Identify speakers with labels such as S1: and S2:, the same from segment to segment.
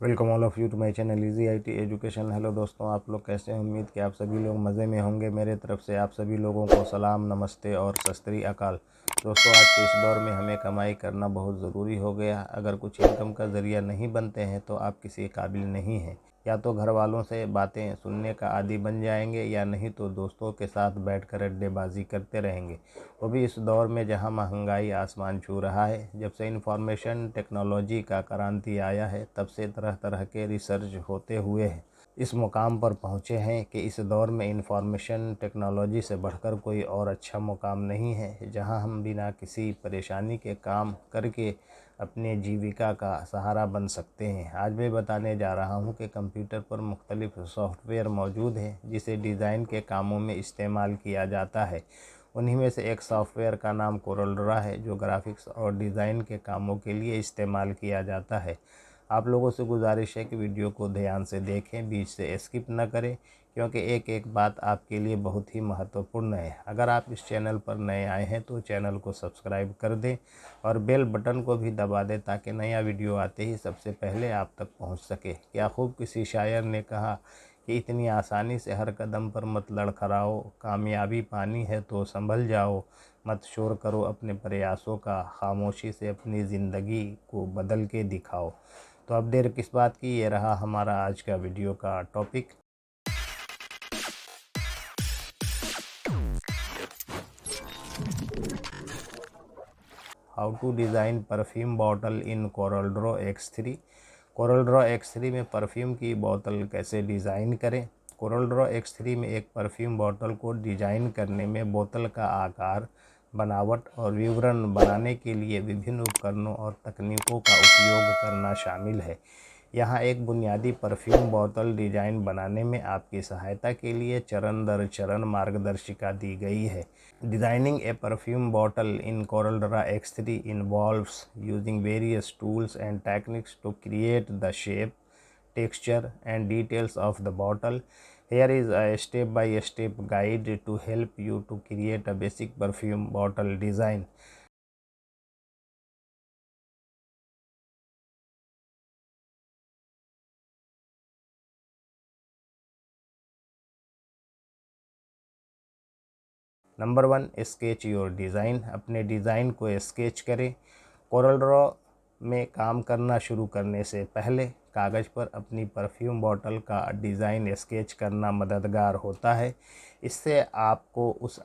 S1: Welcome all of you to my channel easy IT education. Hello दोस्तों, आप लोग कैसे हैं? उम्मीद कि आप सभी लोग मज़े में होंगे। मेरे तरफ से आप सभी लोगों को सलाम, नमस्ते और सत श्री अकाल। दोस्तों, आज के इस दौर में हमें कमाई करना बहुत ज़रूरी हो गया। अगर कुछ इनकम का ज़रिया नहीं बनते हैं तो आप किसी काबिल नहीं हैं। या तो घर वालों से बातें सुनने का आदी बन जाएंगे या नहीं तो दोस्तों के साथ बैठकर अड्डेबाजी करते रहेंगे, वो भी इस दौर में जहां महंगाई आसमान छू रहा है। जब से इंफॉर्मेशन टेक्नोलॉजी का क्रांति आया है तब से तरह तरह के रिसर्च होते हुए इस मुकाम पर पहुँचे हैं कि इस दौर में इंफॉर्मेशन टेक्नोलॉजी से बढ़कर कोई और अच्छा मुकाम नहीं है जहां हम बिना किसी परेशानी के काम करके अपने जीविका का सहारा बन सकते हैं। आज मैं बताने जा रहा हूं कि कंप्यूटर पर मुख्तलिफ सॉफ्टवेयर मौजूद हैं जिसे डिज़ाइन के कामों में इस्तेमाल किया जाता है। उन्हीं में से एक सॉफ्टवेयर का नाम कोरलड्रा है जो ग्राफिक्स और डिज़ाइन के कामों के लिए इस्तेमाल किया जाता है। आप लोगों से गुजारिश है कि वीडियो को ध्यान से देखें, बीच से स्किप न करें, क्योंकि एक एक बात आपके लिए बहुत ही महत्वपूर्ण है। अगर आप इस चैनल पर नए आए हैं तो चैनल को सब्सक्राइब कर दें और बेल बटन को भी दबा दें ताकि नया वीडियो आते ही सबसे पहले आप तक पहुंच सके। क्या खूब किसी शायर ने कहा कि इतनी आसानी से हर कदम पर मत लड़खड़ाओ, कामयाबी पानी है तो संभल जाओ, मत शोर करो अपने प्रयासों का, खामोशी से अपनी ज़िंदगी को बदल के दिखाओ। तो अब देर किस बात की, ये रहा हमारा आज का वीडियो का topic. How to design perfume bottle in CorelDRAW X3। CorelDRAW X3 में परफ्यूम की बोतल कैसे डिज़ाइन करें। कोरलड्रॉ X3 में एक परफ्यूम बोतल को डिज़ाइन करने में बोतल का आकार, बनावट और विवरण बनाने के लिए विभिन्न उपकरणों और तकनीकों का उपयोग करना शामिल है। यहाँ एक बुनियादी परफ्यूम बोतल डिज़ाइन बनाने में आपकी सहायता के लिए चरण दर चरण मार्गदर्शिका दी गई है। Designing a perfume bottle in CorelDRAW X3 involves using various tools and techniques to create the shape, texture and details of the bottle. Here is a step-by-step guide to help you to create a basic perfume bottle design. Number 1, sketch your design. अपने design को sketch करें। CorelDRAW में काम करना शुरू करने से पहले कागज़ पर अपनी परफ्यूम बॉटल का डिज़ाइन स्केच करना मददगार होता है। इससे आपको उस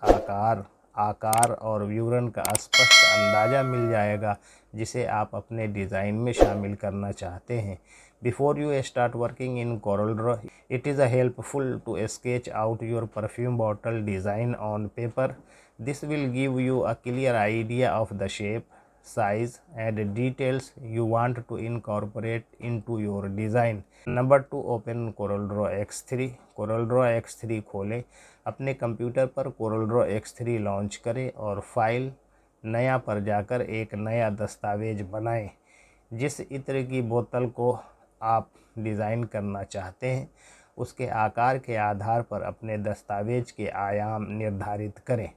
S1: आकार और विवरण का स्पष्ट अंदाज़ा मिल जाएगा जिसे आप अपने डिज़ाइन में शामिल करना चाहते हैं। Before you start working in CorelDRAW, it is helpful to sketch out your perfume bottle design on paper. This will give you a clear idea of the shape, size and details you want to incorporate into your design. Number 2, open CorelDRAW X3। CorelDRAW X3 खोलें। अपने computer पर CorelDRAW X3 launch करें और file नया पर जाकर एक नया दस्तावेज बनाएं। जिस इत्र की बोतल को आप डिज़ाइन करना चाहते हैं उसके आकार के आधार पर अपने दस्तावेज के आयाम निर्धारित करें।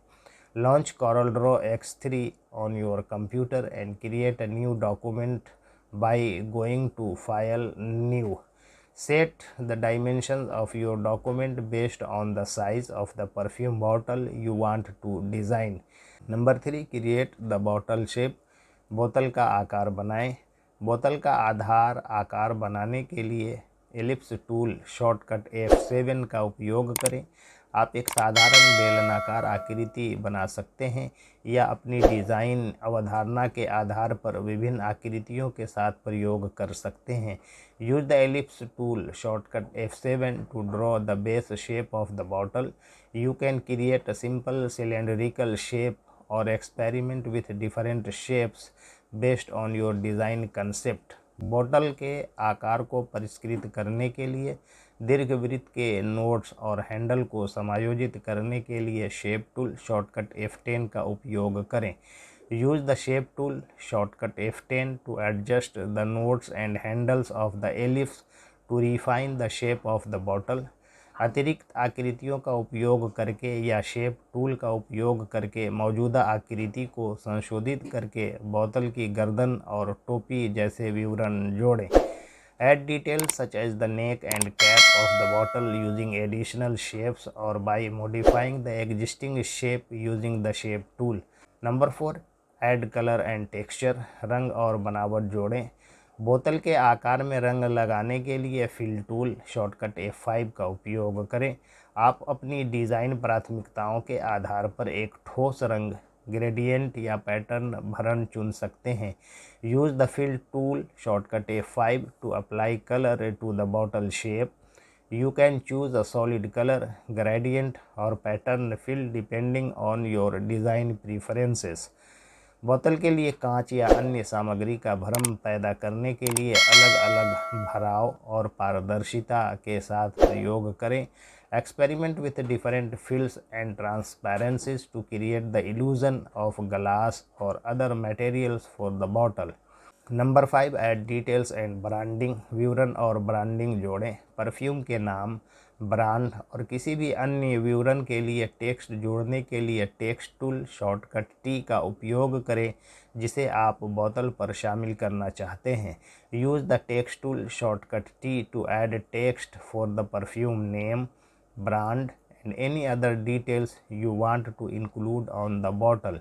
S1: Launch CorelDRAW X3 on your computer and create a new document by going to File, New. Set the dimensions of your document based on the size of the perfume bottle you want to design. Number 3, create the bottle shape। बोतल का आकार बनाएं। बोतल का आकार बनाने के लिए एलिप्स टूल शॉर्टकट F7 का उपयोग करें। आप एक साधारण बेलनाकार आकृति बना सकते हैं या अपनी डिज़ाइन अवधारणा के आधार पर विभिन्न आकृतियों के साथ प्रयोग कर सकते हैं। Use the ellipse tool shortcut F7 to draw the base shape of the bottle. You can create a simple cylindrical shape और experiment with different shapes based on your design concept. बोतल के आकार को परिष्कृत करने के लिए दीर्घवृत्त के नोड्स और हैंडल को समायोजित करने के लिए शेप टूल शॉर्टकट F10 का उपयोग करें। Use the shape tool shortcut F10 to adjust the nodes and handles of the ellipse to refine the shape of the bottle. अतिरिक्त आकृतियों का उपयोग करके या शेप टूल का उपयोग करके मौजूदा आकृति को संशोधित करके बोतल की गर्दन और टोपी जैसे विवरण जोड़ें। Add details such as the neck and cap of the bottle using additional shapes or by modifying the existing shape using the shape tool. Number 4, add colour and texture, रंग और बनावट जोड़ें। बोतल के आकार में रंग लगाने के लिए फिल टूल शॉर्टकट F5 का उपयोग करें। आप अपनी डिज़ाइन प्राथमिकताओं के आधार पर एक ठोस रंग, ग्रेडियंट या पैटर्न भरण चुन सकते हैं। Use the fill tool shortcut F5 to apply colour to the bottle shape. You can choose a solid color, gradient or pattern fill depending on your design preferences. बोतल के लिए कांच या अन्य सामग्री का भ्रम पैदा करने के लिए अलग अलग भराव और पारदर्शिता के साथ प्रयोग करें। Experiment with different fills and transparencies to create the illusion of glass or other materials for the bottle. Number 5, add details and branding, विवरण और ब्रांडिंग जोड़ें। परफ्यूम के नाम, ब्रांड और किसी भी अन्य विवरण के लिए टेक्स्ट जोड़ने के लिए टेक्स्ट टूल शॉर्टकट T का उपयोग करें जिसे आप बोतल पर शामिल करना चाहते हैं। Use the text tool shortcut T to add text for the perfume name, brand and any other details you want to include on the bottle.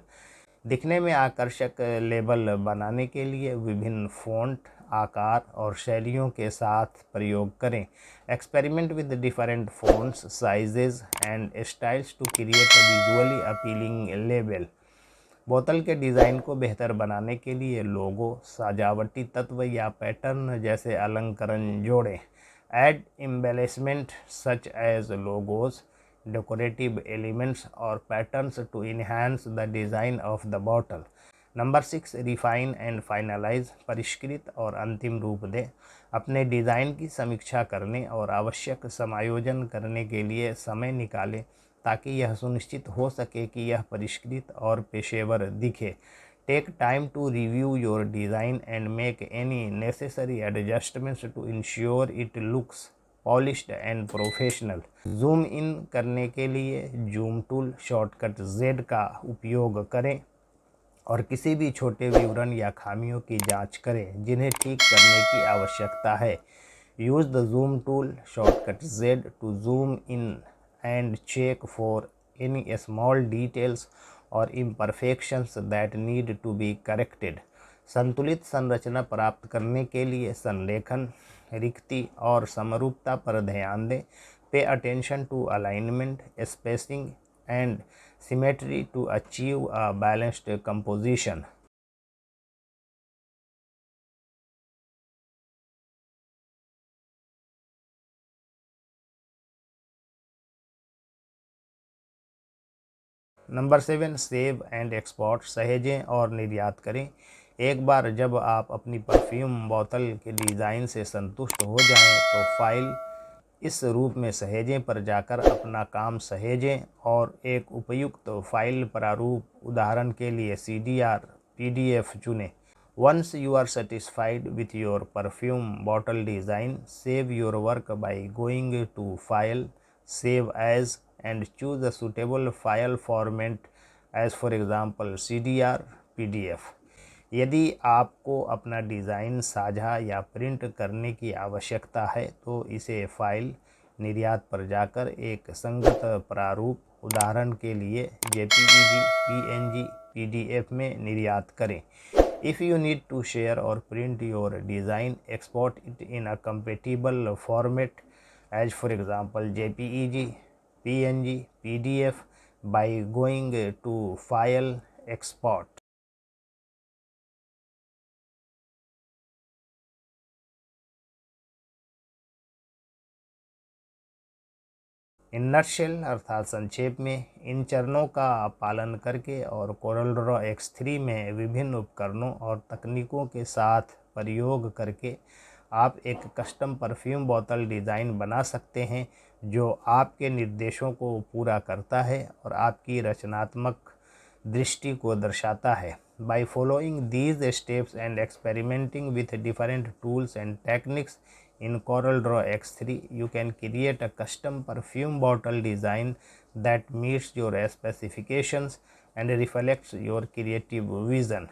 S1: दिखने में आकर्षक लेबल बनाने के लिए विभिन्न फ़ॉन्ट, आकार और शैलियों के साथ प्रयोग करें। Experiment with different fonts, sizes and styles to create a visually appealing label. बोतल के डिज़ाइन को बेहतर बनाने के लिए लोगो, सजावटी तत्व या पैटर्न जैसे अलंकरण जोड़ें। Add embellishment such as logos, decorative elements or patterns to enhance the design of the bottle. Number 6, refine and finalise, परिष्कृत और अंतिम रूप दें। अपने डिज़ाइन की समीक्षा करने और आवश्यक समायोजन करने के लिए समय निकालें ताकि यह सुनिश्चित हो सके कि यह परिष्कृत और पेशेवर दिखे। Take time to review your design and make any necessary adjustments to ensure it looks polished and professional. Zoom in करने के लिए जूम टूल शॉर्टकट Z का उपयोग करें और किसी भी छोटे विवरण या खामियों की जांच करें जिन्हें ठीक करने की आवश्यकता है। Use the zoom tool shortcut Z to zoom in and check for any small details और imperfections that need to be corrected. संतुलित संरचना प्राप्त करने के लिए संरेखन, रिक्ति और समरूपता पर ध्यान दें। Pay attention to alignment, spacing and symmetry to achieve a balanced composition. Number 7, save and export, सहेजें और निर्यात करें। एक बार जब आप अपनी परफ्यूम बोतल के डिज़ाइन से संतुष्ट हो जाएं तो फाइल इस रूप में सहेजें पर जाकर अपना काम सहेजें और एक उपयुक्त फाइल प्रारूप, उदाहरण के लिए CDR, PDF चुनें। Once you are satisfied with your perfume bottle design, save your work by going to File, Save As and choose a suitable file format as for example CDR, PDF। यदि आपको अपना design साझा या print करने की आवश्यकता है तो इसे फाइल, निर्यात पर जाकर एक संगत प्रारूप, उदाहरण के लिए JPEG, PNG, PDF में निर्यात करें। If you need to share or print your design, export it in a compatible format as for example JPEG, PNG, PDF by going to File, Export। In nutshell अर्थात संक्षेप में, इन चरणों का पालन करके और कोरलड्रॉ X3 में विभिन्न उपकरणों और तकनीकों के साथ प्रयोग करके आप एक कस्टम परफ्यूम बोतल डिज़ाइन बना सकते हैं जो आपके निर्देशों को पूरा करता है और आपकी रचनात्मक दृष्टि को दर्शाता है। By following these steps and experimenting with different tools and techniques in CorelDRAW X3, you can create a custom perfume bottle design that meets your specifications and reflects your creative vision।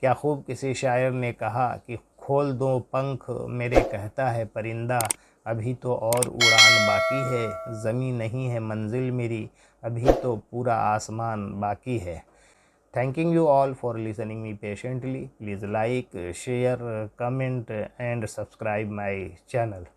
S1: क्या खूब किसी शायर ने कहा कि खोल दो पंख मेरे कहता है परिंदा, अभी तो और उड़ान बाकी है, ज़मीं नहीं है मंजिल मेरी, अभी तो पूरा आसमान बाकी है। Thanking you all for listening me patiently. Please like, share, comment and subscribe my channel.